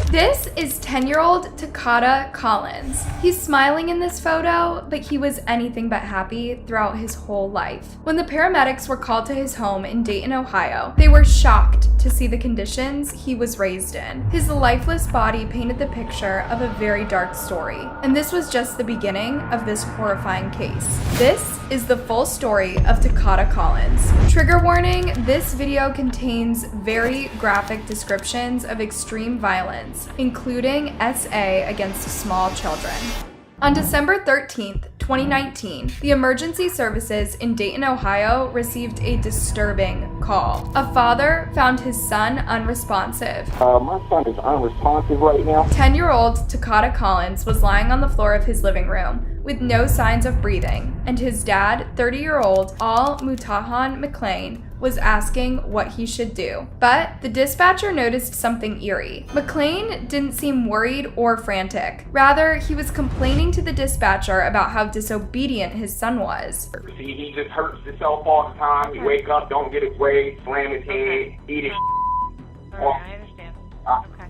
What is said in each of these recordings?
This is 10-year-old Takata Collins. He's smiling in this photo, but he was anything but happy throughout his whole life. When the paramedics were called to his home in Dayton, Ohio, they were shocked to see the conditions he was raised in. His lifeless body painted the picture of a very dark story, and this was just the beginning of this horrifying case. This is the full story of Takata Collins. Trigger warning, this video contains very graphic descriptions of extreme violence, including SA against small children. On December 13th, 2019, the emergency services in Dayton, Ohio received a disturbing call. A father found his son unresponsive. My son is unresponsive right now. 10-year-old Takata Collins was lying on the floor of his living room with no signs of breathing, and his dad, 30-year-old Al Mutahan McLean, was asking what he should do. But the dispatcher noticed something eerie. McLean didn't seem worried or frantic. Rather, he was complaining to the dispatcher about how disobedient his son was. See, he just hurts himself all the time. He wake up, don't get his way, slam his head, eat his Alright, I understand. Okay.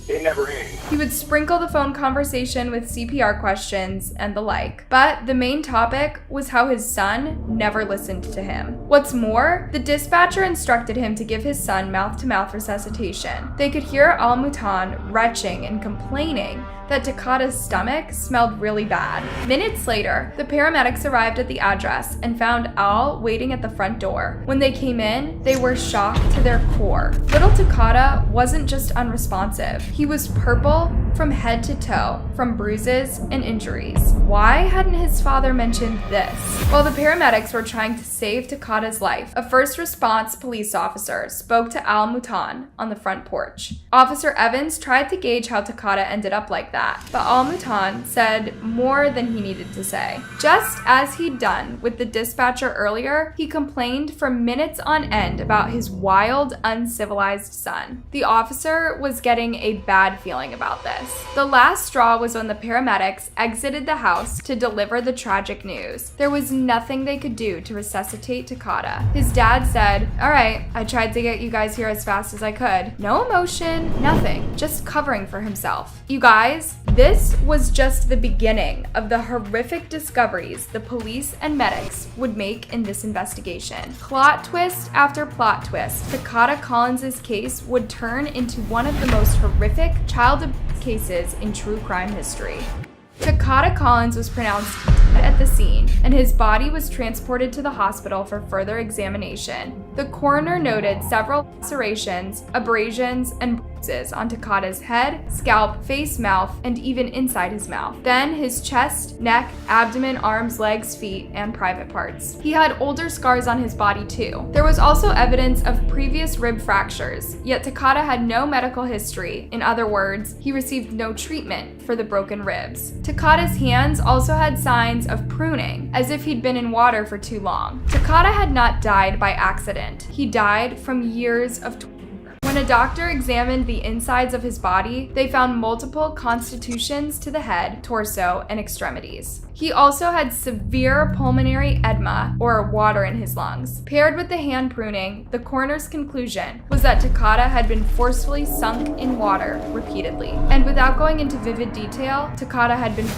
It never ends. He would sprinkle the phone conversation with CPR questions and the like. But the main topic was how his son never listened to him. What's more, the dispatcher instructed him to give his son mouth-to-mouth resuscitation. They could hear Al Mutan retching and complaining that Takata's stomach smelled really bad. Minutes later, the paramedics arrived at the address and found Al waiting at the front door. When they came in, they were shocked to their core. Little Takata wasn't just unresponsive. He was purple from head to toe from bruises and injuries. Why hadn't his father mentioned this? While the paramedics were trying to save Takata's life, a first response police officer spoke to Al Mutan on the front porch. Officer Evans tried to gauge how Takata ended up like that, but Al Mutan said more than he needed to say. Just as he'd done with the dispatcher earlier, he complained for minutes on end about his wild, uncivilized son. The officer was getting a bad feeling about this. The last straw was when the paramedics exited the house to deliver the tragic news. There was nothing they could do to resuscitate Takata. His dad said, "All right, I tried to get you guys here as fast as I could." No emotion, nothing, just covering for himself. You guys, this was just the beginning of the horrific discoveries the police and medics would make in this investigation. Plot twist after plot twist, Takata Collins' case would turn into one of the most horrific child abuse cases in true crime history. Takata Collins was pronounced dead at the scene, and his body was transported to the hospital for further examination. The coroner noted several lacerations, abrasions, and bruises on Takata's head, scalp, face, mouth, and even inside his mouth. Then his chest, neck, abdomen, arms, legs, feet, and private parts. He had older scars on his body too. There was also evidence of previous rib fractures, yet Takata had no medical history. In other words, he received no treatment for the broken ribs. Takata's hands also had signs of pruning, as if he'd been in water for too long. Takata had not died by accident. He died from years of torture. When a doctor examined the insides of his body, they found multiple contusions to the head, torso, and extremities. He also had severe pulmonary edema, or water in his lungs. Paired with the hand pruning, the coroner's conclusion was that Takata had been forcefully sunk in water repeatedly. And without going into vivid detail, Takata had been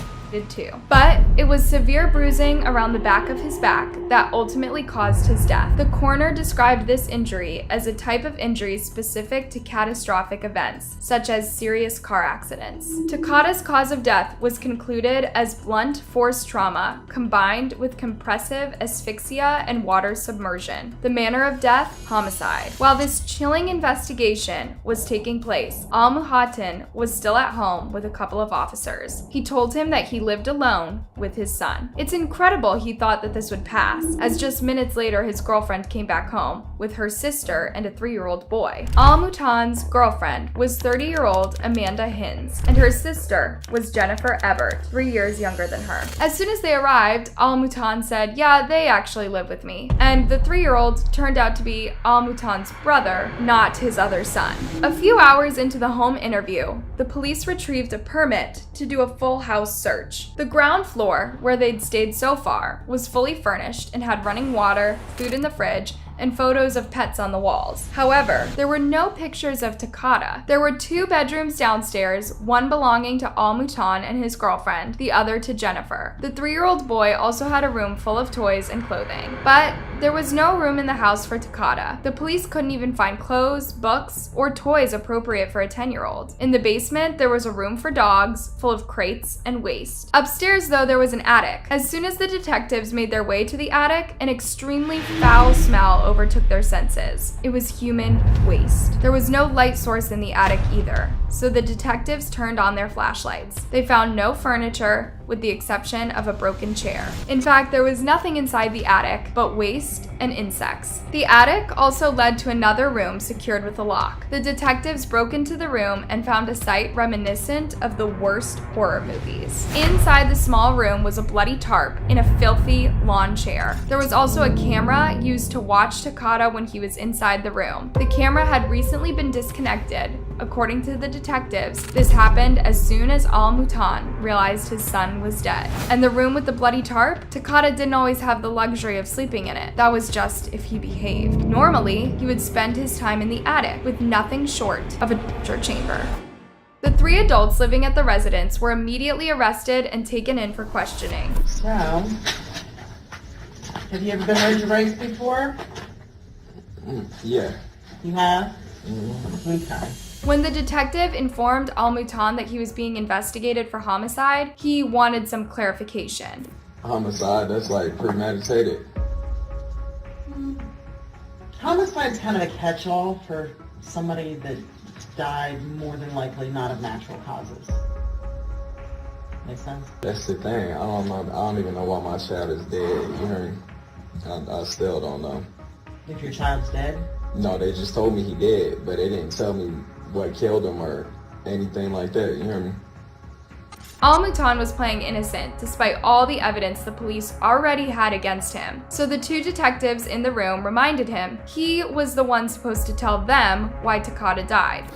too. But it was severe bruising around the back of his back that ultimately caused his death. The coroner described this injury as a type of injury specific to catastrophic events, such as serious car accidents. Takata's cause of death was concluded as blunt force trauma combined with compressive asphyxia and water submersion. The manner of death, homicide. While this chilling investigation was taking place, Al Muhatan was still at home with a couple of officers. He told him that he lived alone with his son. It's incredible he thought that this would pass, as just minutes later his girlfriend came back home with her sister and a 3-year-old boy. Al Mutan's girlfriend was 30-year-old Amanda Hins, and her sister was Jennifer Ebert, 3 years younger than her. As soon as they arrived, Al Mutan said, "Yeah, they actually live with me." And the 3-year-old turned out to be Al Mutan's brother, not his other son. A few hours into the home interview, the police retrieved a permit to do a full house search. The ground floor, where they'd stayed so far, was fully furnished and had running water, food in the fridge, and photos of pets on the walls. However, there were no pictures of Takata. There were 2 bedrooms downstairs, one belonging to Al-Moutan and his girlfriend, the other to Jennifer. The 3-year-old boy also had a room full of toys and clothing. But there was no room in the house for Takata. The police couldn't even find clothes, books, or toys appropriate for a 10-year-old. In the basement, there was a room for dogs, full of crates and waste. Upstairs, though, there was an attic. As soon as the detectives made their way to the attic, an extremely foul smell overtook their senses. It was human waste. There was no light source in the attic either, so the detectives turned on their flashlights. They found no furniture, with the exception of a broken chair. In fact, there was nothing inside the attic but waste and insects. The attic also led to another room secured with a lock. The detectives broke into the room and found a sight reminiscent of the worst horror movies. Inside the small room was a bloody tarp in a filthy lawn chair. There was also a camera used to watch Takata when he was inside the room. The camera had recently been disconnected. According to the detectives, this happened as soon as Al-Moutan realized his son was dead. And the room with the bloody tarp? Takata didn't always have the luxury of sleeping in it. That was just if he behaved. Normally, he would spend his time in the attic with nothing short of a torture chamber. The 3 adults living at the residence were immediately arrested and taken in for questioning. So, have you ever been road to race before? Yeah. You have? Mm-hmm. Okay. When the detective informed Al-Moutan that he was being investigated for homicide, he wanted some clarification. Homicide, that's like premeditated. Homicide's kind of a catch-all for somebody that died more than likely not of natural causes. Make sense? That's the thing. I don't even know why my child is dead. You hear me? I still don't know. If your child's dead? No, they just told me he dead, but they didn't tell me what killed him or anything like that. You hear me? Al-Moutan was playing innocent despite all the evidence the police already had against him. So the 2 detectives in the room reminded him he was the one supposed to tell them why Takata died.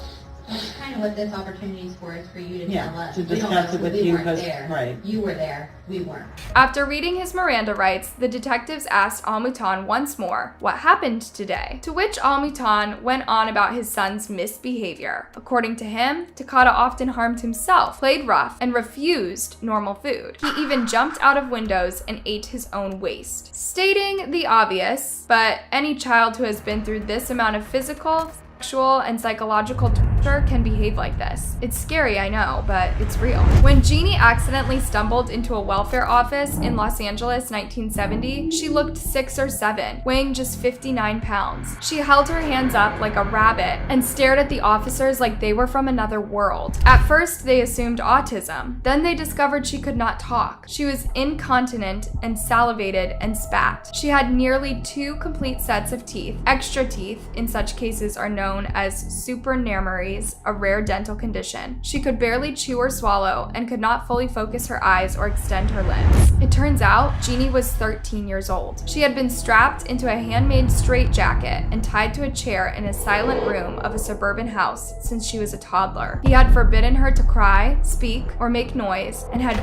That's kind of what this opportunity is for you to tell us. To We don't discuss know, it with we you, weren't because, there. right. You were there, we weren't. After reading his Miranda rights, the detectives asked Al-Moutan once more what happened today, to which Al-Moutan went on about his son's misbehavior. According to him, Takata often harmed himself, played rough, and refused normal food. He even jumped out of windows and ate his own waste. Stating the obvious, but any child who has been through this amount of physical, sexual, and psychological torture can behave like this. It's scary, I know, but it's real. When Jeannie accidentally stumbled into a welfare office in Los Angeles 1970, she looked 6 or 7, weighing just 59 pounds. She held her hands up like a rabbit and stared at the officers like they were from another world. At first, they assumed autism. Then they discovered she could not talk. She was incontinent and salivated and spat. She had nearly 2 complete sets of teeth. Extra teeth, in such cases, are known as supernumerary, a rare dental condition. She could barely chew or swallow and could not fully focus her eyes or extend her limbs. It turns out Jeannie was 13 years old. She had been strapped into a handmade straitjacket and tied to a chair in a silent room of a suburban house since she was a toddler. He had forbidden her to cry, speak, or make noise, and had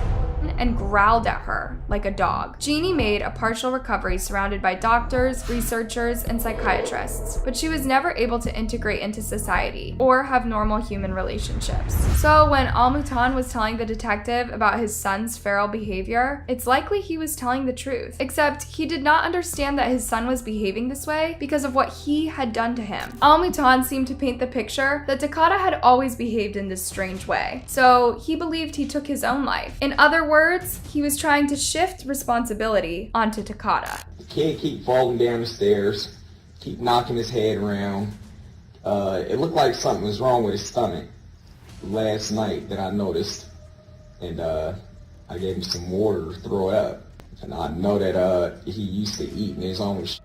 and growled at her like a dog. Jeannie made a partial recovery surrounded by doctors, researchers, and psychiatrists, but she was never able to integrate into society or have normal human relationships. So when Al-Moutan was telling the detective about his son's feral behavior, it's likely he was telling the truth, except he did not understand that his son was behaving this way because of what he had done to him. Al-Moutan seemed to paint the picture that Takata had always behaved in this strange way, so he believed he took his own life. In other words, he was trying to shift responsibility onto Takata. The kid keep falling down the stairs, keep knocking his head around. It looked like something was wrong with his stomach last night that I noticed. And I gave him some water to throw up. And I know that he used to eating his own shit.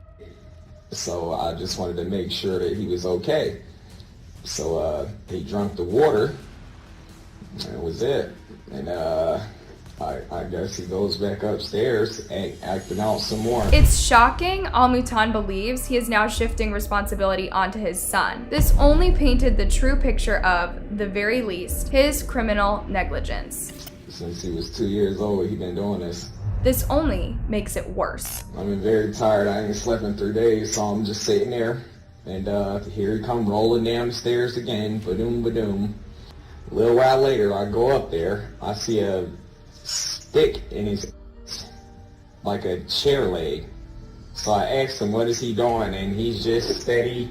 So I just wanted to make sure that he was okay. So he drank the water. And that was it. And I guess he goes back upstairs acting out some more. It's shocking Al-Moutan believes he is now shifting responsibility onto his son. This only painted the true picture of, the very least, his criminal negligence. Since he was 2 years old, he's been doing this. This only makes it worse. I'm very tired. I ain't slept in 3 days, so I'm just sitting there. And here he come rolling down the stairs again. Ba-doom, ba-doom. A little while later, I go up there. I see a stick in his, like a chair leg. So I asked him, what is he doing? And he's just steady,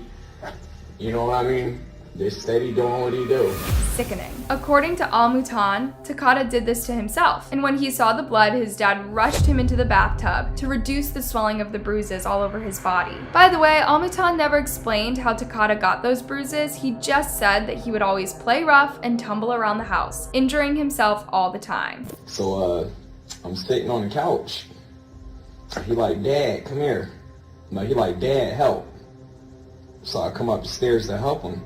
you know what I mean? Just steady doing what he do. Sickening. According to Al-Mutan, Takata did this to himself, and when he saw the blood, his dad rushed him into the bathtub to reduce the swelling of the bruises all over his body. By the way, Al-Mutan never explained how Takata got those bruises. He just said that he would always play rough and tumble around the house, injuring himself all the time. So I'm sitting on the couch. He like, Dad, come here. No, he like, Dad, help. So I come up the stairs to help him.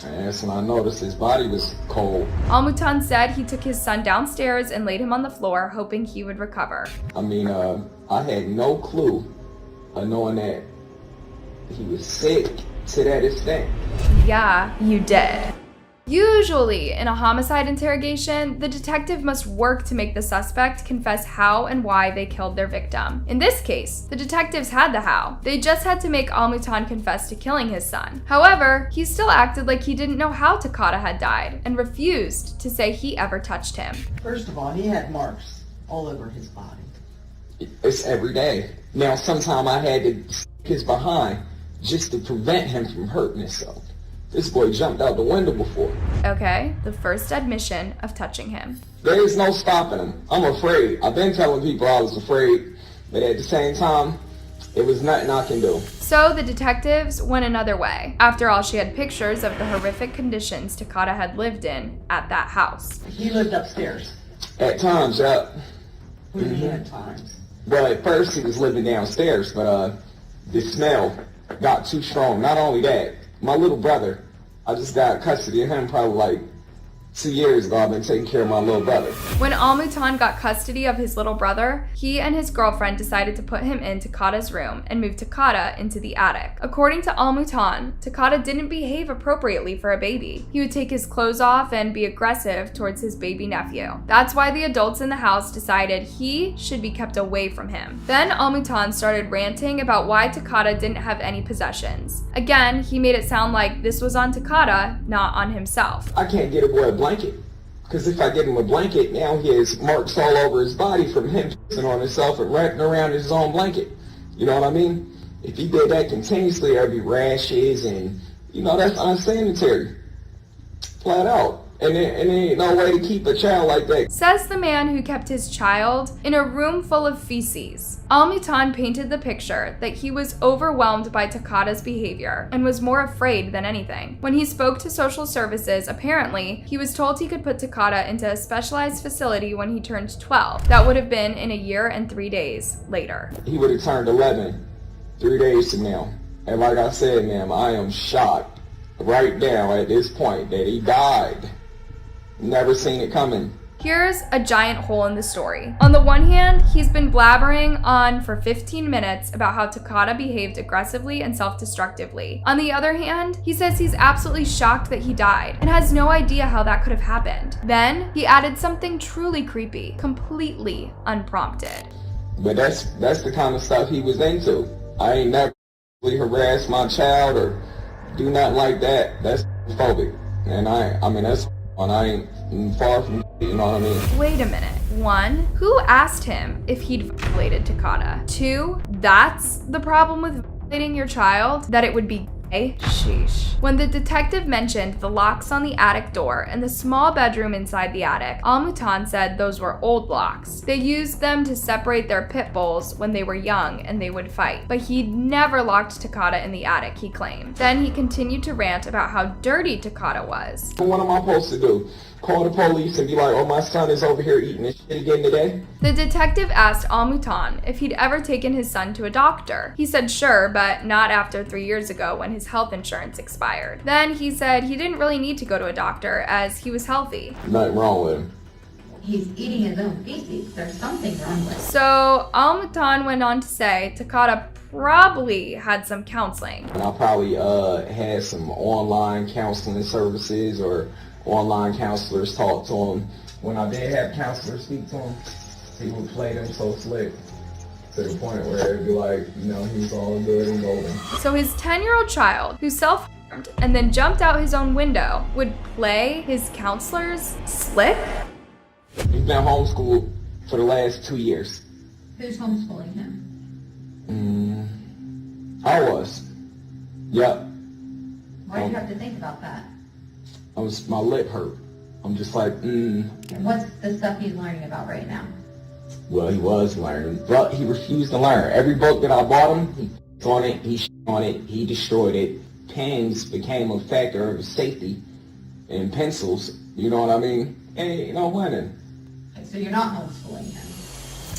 And that's when I noticed his body was cold. Al-Mutan said he took his son downstairs and laid him on the floor, hoping he would recover. I mean, I had no clue of knowing that he was sick to that extent. Yeah, you did. Usually, in a homicide interrogation, the detective must work to make the suspect confess how and why they killed their victim. In this case, the detectives had the how. They just had to make Al-Mutan confess to killing his son. However, he still acted like he didn't know how Takata had died and refused to say he ever touched him. First of all, he had marks all over his body. It's every day. Now, sometime I had to stick his behind just to prevent him from hurting himself. This boy jumped out the window before. Okay, the first admission of touching him. There is no stopping him. I'm afraid. I've been telling people I was afraid, but at the same time, it was nothing I can do. So the detectives went another way. After all, she had pictures of the horrific conditions Takata had lived in at that house. He lived upstairs. At times, What do you mean at times? well, at first he was living downstairs, but the smell got too strong. Not only that, my little brother, I just got custody of him probably like 2 years ago. I've been taking care of my little brother. When Al-Mutan got custody of his little brother, he and his girlfriend decided to put him in Takata's room and move Takata into the attic. According to Al-Mutan, Takata didn't behave appropriately for a baby. He would take his clothes off and be aggressive towards his baby nephew. That's why the adults in the house decided he should be kept away from him. Then Al-Mutan started ranting about why Takata didn't have any possessions. Again, he made it sound like this was on Takata, not on himself. I can't get a boy a blanket, because if I give him a blanket, now he has marks all over his body from him pissing on himself and wrapping around his own blanket. You know what I mean? If he did that continuously, there'd be rashes, and you know, that's unsanitary. Flat out. And there ain't no way to keep a child like that. Says the man who kept his child in a room full of feces. Al-Mutan painted the picture that he was overwhelmed by Takata's behavior and was more afraid than anything. When he spoke to social services, apparently, he was told he could put Takata into a specialized facility when he turned 12. That would have been in 1 year and 3 days later. He would have turned 11 3 days from now. And like I said, ma'am, I am shocked right now at this point that he died. Never seen it coming. Here's a giant hole in the story. On the one hand, he's been blabbering on for 15 minutes about how Takata behaved aggressively and self-destructively. On the other hand, he says he's absolutely shocked that he died and has no idea how that could have happened. Then, he added something truly creepy, completely unprompted. But that's the kind of stuff he was into. I ain't never really harassed my child or do nothing like that. That's phobic. And I mean, that's and I ain't far from, you know what I mean? Wait a minute. 1, who asked him if he'd violated Takata? 2, that's the problem with violating your child? That it would be gay? Sheesh. When the detective mentioned the locks on the attic door and the small bedroom inside the attic, Al-Mutan said those were old locks. They used them to separate their pit bulls when they were young and they would fight. But he'd never locked Takata in the attic, he claimed. Then he continued to rant about how dirty Takata was. What am I supposed to do? Call the police and be like, oh, my son is over here eating this shit again today? The detective asked Al-Mutan if he'd ever taken his son to a doctor. He said sure, but not after 3 years ago when his health insurance expired. Then he said he didn't really need to go to a doctor as he was healthy. Nothing wrong with him. He's eating his own feces. There's something wrong with it. So Al-Mutan went on to say Takata probably had some counseling. And I probably had some online counseling services or online counselors talk to him. When I did have counselors speak to him, he would play them so slick to the point where it'd be like, you know, he's all good and golden. So his 10-year-old child, who self-harmed and then jumped out his own window, would play his counselors slick? He's been homeschooled for the last 2 years. Who's homeschooling him? I was. Yep. Why do you have to think about that? My lip hurt. I'm just like, And what's the stuff he's learning about right now? Well, he was learning, but he refused to learn. Every book that I bought him, he on it, he on it, he destroyed it. Pens became a factor of his safety, and pencils, you know what I mean? Ain't no winning. So you're not homeschooling him?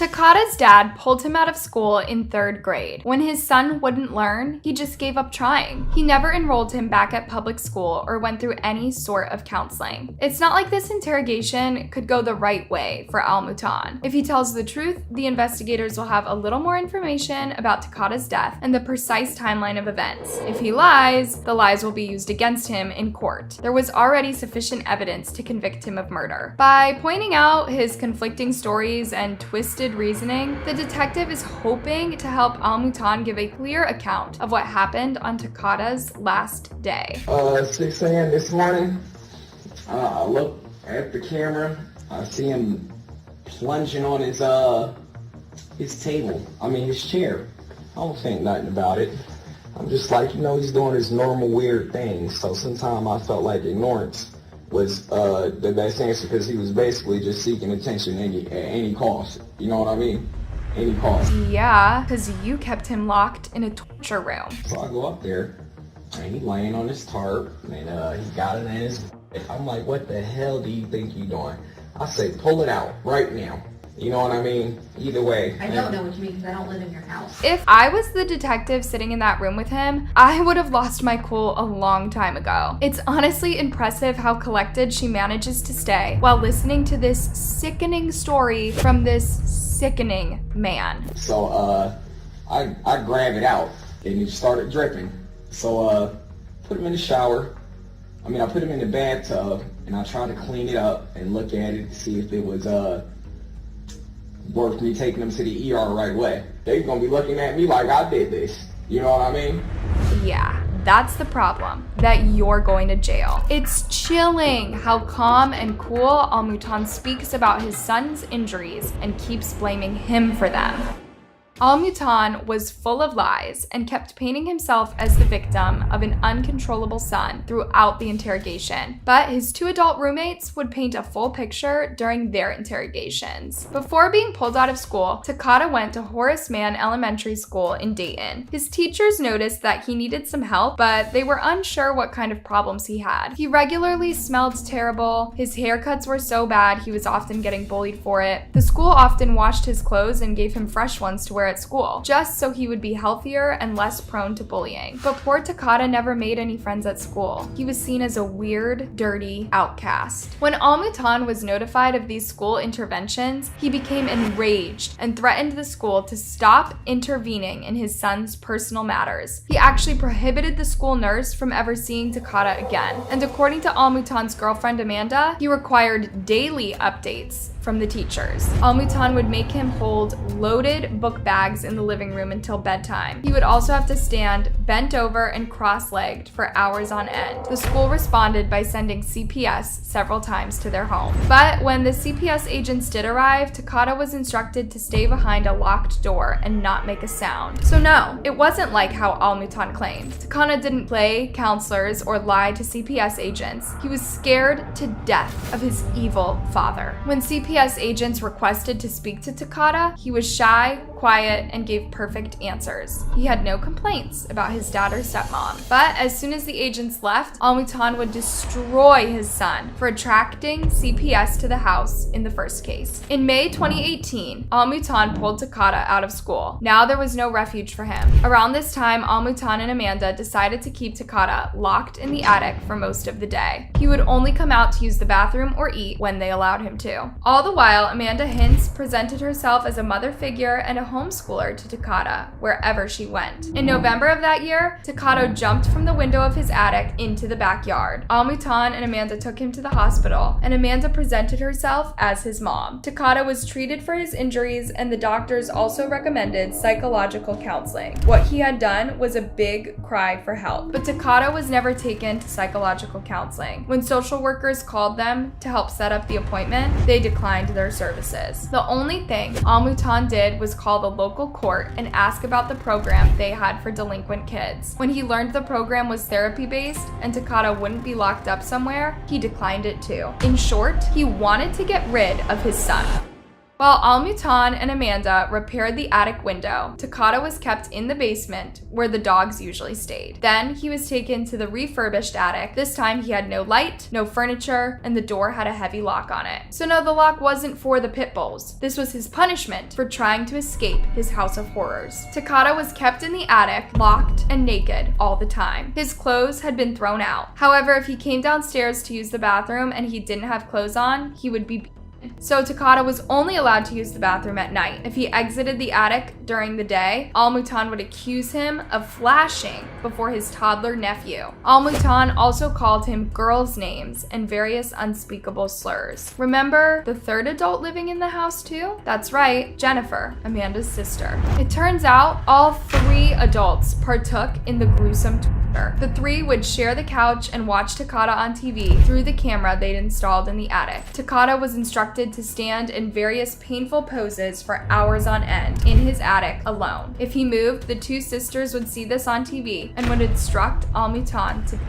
Takada's dad pulled him out of school in 3rd grade. When his son wouldn't learn, he just gave up trying. He never enrolled him back at public school or went through any sort of counseling. It's not like this interrogation could go the right way for Al-Mutan. If he tells the truth, the investigators will have a little more information about Takada's death and the precise timeline of events. If he lies, the lies will be used against him in court. There was already sufficient evidence to convict him of murder. By pointing out his conflicting stories and twisted reasoning, the detective is hoping to help Al-Mutan give a clear account of what happened on Takada's last day. 6 a.m. this morning, I look at the camera, I see him plunging on his chair. I don't think nothing about it. I'm just like, you know, he's doing his normal weird things. So sometimes I felt like ignorance was the best answer, because he was basically just seeking attention at any cost. You know what I mean? Any cost. Yeah, because you kept him locked in a torture room. So I go up there, and he's laying on his tarp, and he got it in his... I'm like, what the hell do you think you're doing? I say, pull it out right now. You know what I mean? Either way. I don't know what you mean because I don't live in your house. If I was the detective sitting in that room with him, I would have lost my cool a long time ago. It's honestly impressive how collected she manages to stay while listening to this sickening story from this sickening man. So I grab it out, and it started dripping. So put him in the shower. I put him in the bathtub, and I tried to clean it up and look at it to see if it was worth me taking them to the ER right away. They're gonna be looking at me like I did this. You know what I mean? Yeah, that's the problem, that you're going to jail. It's chilling how calm and cool Al-Mutan speaks about his son's injuries and keeps blaming him for them. Al-Mutan was full of lies and kept painting himself as the victim of an uncontrollable son throughout the interrogation, but his 2 adult roommates would paint a full picture during their interrogations. Before being pulled out of school, Takada went to Horace Mann Elementary School in Dayton. His teachers noticed that he needed some help, but they were unsure what kind of problems he had. He regularly smelled terrible, his haircuts were so bad he was often getting bullied for it. The school often washed his clothes and gave him fresh ones to wear at school, just so he would be healthier and less prone to bullying. But poor Takada never made any friends at school. He was seen as a weird, dirty outcast. When Al-Mutan was notified of these school interventions, he became enraged and threatened the school to stop intervening in his son's personal matters. He actually prohibited the school nurse from ever seeing Takada again. And according to Al-Mutan's girlfriend Amanda, he required daily updates from the teachers. Al-Mutan would make him hold loaded book bags in the living room until bedtime. He would also have to stand bent over and cross-legged for hours on end. The school responded by sending CPS several times to their home. But when the CPS agents did arrive, Takada was instructed to stay behind a locked door and not make a sound. So no, it wasn't like how Al-Mutan claimed. Takada didn't play counselors or lie to CPS agents. He was scared to death of his evil father. When CPS agents requested to speak to Takada, he was shy, quiet, and gave perfect answers. He had no complaints about his dad or stepmom. But as soon as the agents left, Al-Mutan would destroy his son for attracting CPS to the house in the first case. In May 2018, Al-Mutan pulled Takada out of school. Now there was no refuge for him. Around this time, Al-Mutan and Amanda decided to keep Takada locked in the attic for most of the day. He would only come out to use the bathroom or eat when they allowed him to. All All the while, Amanda Hintz presented herself as a mother figure and a homeschooler to Takata wherever she went. In November of that year, Takata jumped from the window of his attic into the backyard. Almutan and Amanda took him to the hospital, and Amanda presented herself as his mom. Takata was treated for his injuries, and the doctors also recommended psychological counseling. What he had done was a big cry for help, but Takata was never taken to psychological counseling. When social workers called them to help set up the appointment, they declined their services. The only thing Almutan did was call the local court and ask about the program they had for delinquent kids. When he learned the program was therapy-based and Takata wouldn't be locked up somewhere, he declined it too. In short, he wanted to get rid of his son. While Almutan and Amanda repaired the attic window, Takata was kept in the basement where the dogs usually stayed. Then he was taken to the refurbished attic. This time he had no light, no furniture, and the door had a heavy lock on it. So no, the lock wasn't for the pit bulls. This was his punishment for trying to escape his house of horrors. Takata was kept in the attic, locked and naked all the time. His clothes had been thrown out. However, if he came downstairs to use the bathroom and he didn't have clothes on, he would be beaten. So Takata was only allowed to use the bathroom at night. If he exited the attic during the day, Almutan would accuse him of flashing before his toddler nephew. Almutan also called him girls' names and various unspeakable slurs. Remember the third adult living in the house too? That's right, Jennifer, Amanda's sister. It turns out all 3 adults partook in the gruesome torture. The 3 would share the couch and watch Takata on TV through the camera they'd installed in the attic. Takata was instructed to stand in various painful poses for hours on end in his attic alone. If he moved, the 2 sisters would see this on TV and would instruct Almutan to.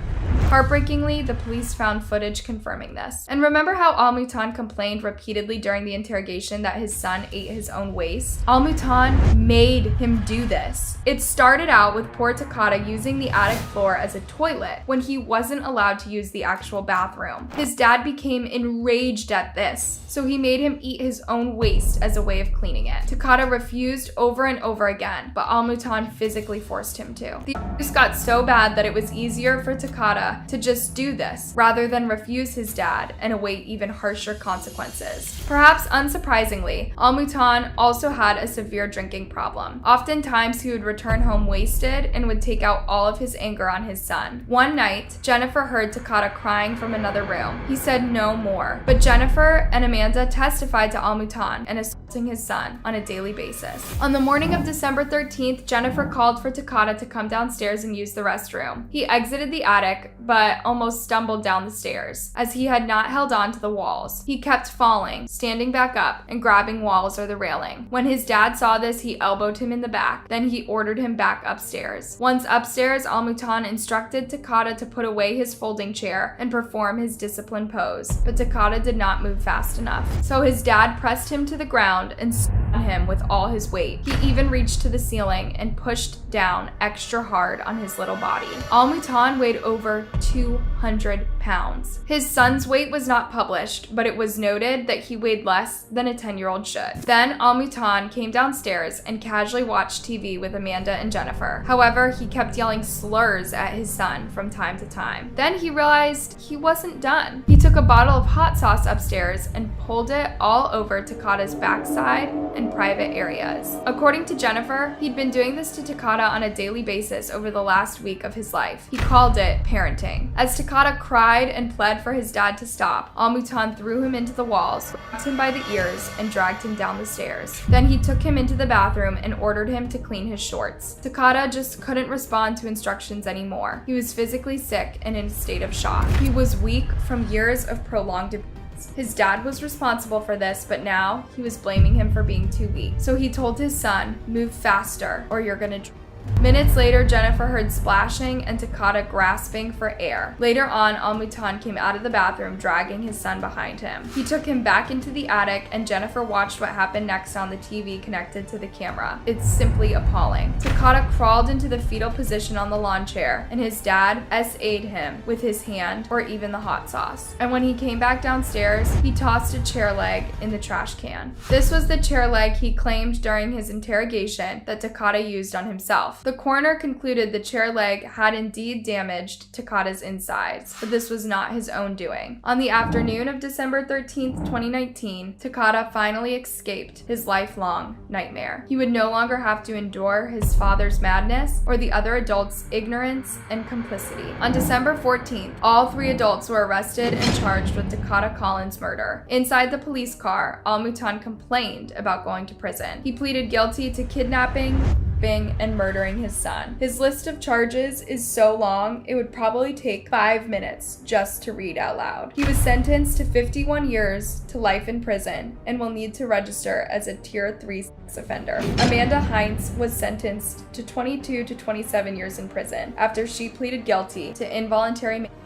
Heartbreakingly, the police found footage confirming this. And remember how Almutan complained repeatedly during the interrogation that his son ate his own waste? Almutan made him do this. It started out with poor Takata using the attic floor as a toilet when he wasn't allowed to use the actual bathroom. His dad became enraged at this, so he made him eat his own waste as a way of cleaning it. Takata refused over and over again, but Almutan physically forced him to. The abuse got so bad that it was easier for Takata to just do this rather than refuse his dad and await even harsher consequences. Perhaps unsurprisingly, Almutan also had a severe drinking problem. Oftentimes he would return home wasted and would take out all of his anger on his son. One night, Jennifer heard Takata crying from another room. He said no more, but Jennifer and Amanda testified to Almutan and assaulting his son on a daily basis. On the morning of December 13th, Jennifer called for Takata to come downstairs and use the restroom. He exited the attic, but almost stumbled down the stairs, as he had not held on to the walls. He kept falling, standing back up, and grabbing walls or the railing. When his dad saw this, he elbowed him in the back. Then he ordered him back upstairs. Once upstairs, Almutan instructed Takata to put away his folding chair and perform his discipline pose, but Takata did not move fast enough. So his dad pressed him to the ground and stood on him with all his weight. He even reached to the ceiling and pushed down extra hard on his little body. Almutan weighed over 200 pounds. His son's weight was not published, but it was noted that he weighed less than a 10-year-old should. Then Almutan came downstairs and casually watched TV with Amanda and Jennifer. However, he kept yelling slurs at his son from time to time. Then he realized he wasn't done. He took a bottle of hot sauce upstairs and pulled it all over Takata's backside and private areas. According to Jennifer, he'd been doing this to Takata on a daily basis over the last week of his life. He called it parenting. As Takata cried and pled for his dad to stop, Almutan threw him into the walls, grabbed him by the ears, and dragged him down the stairs. Then he took him into the bathroom and ordered him to clean his shorts. Takata just couldn't respond to instructions anymore. He was physically sick and in a state of shock. He was weak from years of prolonged abuse. His dad was responsible for this, but now he was blaming him for being too weak. So he told his son, "Move faster or you're gonna drown." Minutes later, Jennifer heard splashing and Takata grasping for air. Later on, Almutan came out of the bathroom dragging his son behind him. He took him back into the attic and Jennifer watched what happened next on the TV connected to the camera. It's simply appalling. Takata crawled into the fetal position on the lawn chair and his dad SA'd him with his hand or even the hot sauce. And when he came back downstairs, he tossed a chair leg in the trash can. This was the chair leg he claimed during his interrogation that Takata used on himself. himself. The coroner concluded the chair leg had indeed damaged Takata's insides, but this was not his own doing. On the afternoon of December 13th, 2019, Takata finally escaped his lifelong nightmare. He would no longer have to endure his father's madness or the other adults' ignorance and complicity. On December 14th, all 3 adults were arrested and charged with Takata Collins' murder. Inside the police car, Almutan complained about going to prison. He pleaded guilty to kidnapping, and murdering his son. His list of charges is so long, it would probably take 5 minutes just to read out loud. He was sentenced to 51 years to life in prison and will need to register as a Tier 3 sex offender. Amanda Heinz was sentenced to 22 to 27 years in prison after she pleaded guilty to involuntary manslaughter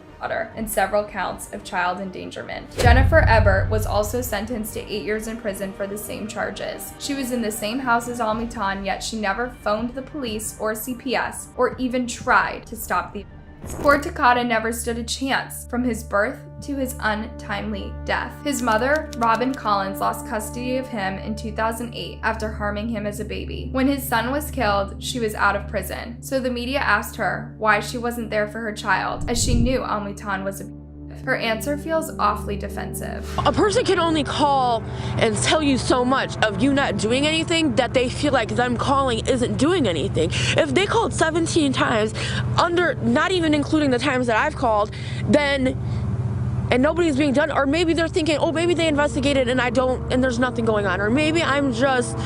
and several counts of child endangerment. Jennifer Ebert was also sentenced to 8 years in prison for the same charges. She was in the same house as Almutan, yet she never phoned the police or CPS or even tried to stop the events. Poor Takata never stood a chance from his birth to his untimely death. His mother, Robin Collins, lost custody of him in 2008 after harming him as a baby. When his son was killed, she was out of prison, so the media asked her why she wasn't there for her child, as she knew Almutan was abusive. Her answer feels awfully defensive. A person can only call and tell you so much of you not doing anything that they feel like them calling isn't doing anything. If they called 17 times, not even including the times that I've called, and nobody's being done, or maybe they're thinking, oh, maybe they investigated and there's nothing going on, or maybe I'm just,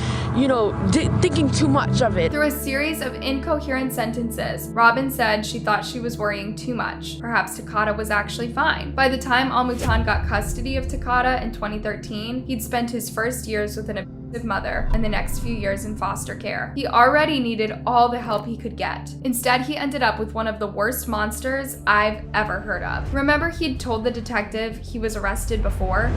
thinking too much of it. Through a series of incoherent sentences, Robin said she thought she was worrying too much. Perhaps Takata was actually fine. By the time Almutan got custody of Takata in 2013, he'd spent his first years with an abusive mother and the next few years in foster care. He already needed all the help he could get. Instead, he ended up with one of the worst monsters I've ever heard of. Remember, he'd told the detective he was arrested before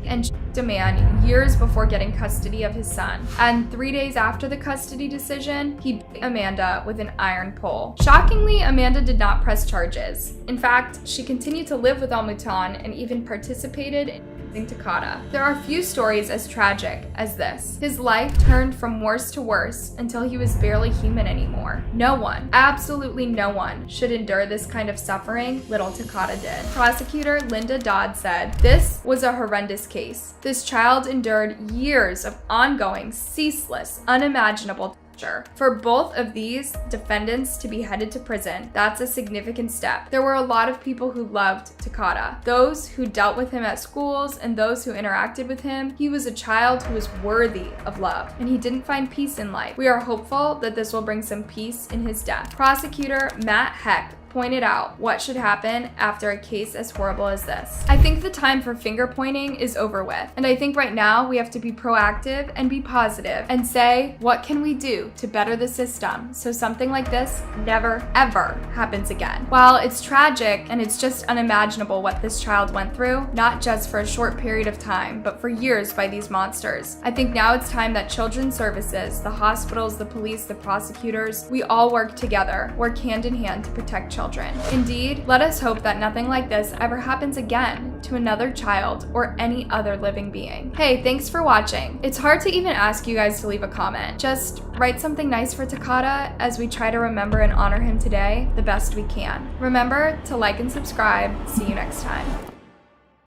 and a man years before getting custody of his son. And 3 days after the custody decision, he beat Amanda with an iron pole. Shockingly, Amanda did not press charges. In fact, she continued to live with Almutan and even participated in Takata. There are few stories as tragic as this. His life turned from worse to worse until he was barely human anymore. No one, absolutely no one, should endure this kind of suffering little Takata did. Prosecutor Linda Dodd said, "This was a horrendous case. This child endured years of ongoing, ceaseless, unimaginable torture. For both of these defendants to be headed to prison, that's a significant step. There were a lot of people who loved Takata. Those who dealt with him at schools and those who interacted with him. He was a child who was worthy of love, and he didn't find peace in life. We are hopeful that this will bring some peace in his death." Prosecutor Matt Heck pointed out what should happen after a case as horrible as this. "I think the time for finger pointing is over with, and I think right now we have to be proactive and be positive and say, what can we do to better the system so something like this never ever happens again? While it's tragic and it's just unimaginable what this child went through, not just for a short period of time, but for years by these monsters, I think now it's time that children's services, the hospitals, the police, the prosecutors, we all work together, work hand in hand to protect children. Indeed, let us hope that nothing like this ever happens again to another child or any other living being. Hey, thanks for watching. It's hard to even ask you guys to leave a comment. Just write something nice for Takata as we try to remember and honor him today the best we can. Remember to like and subscribe. See you next time.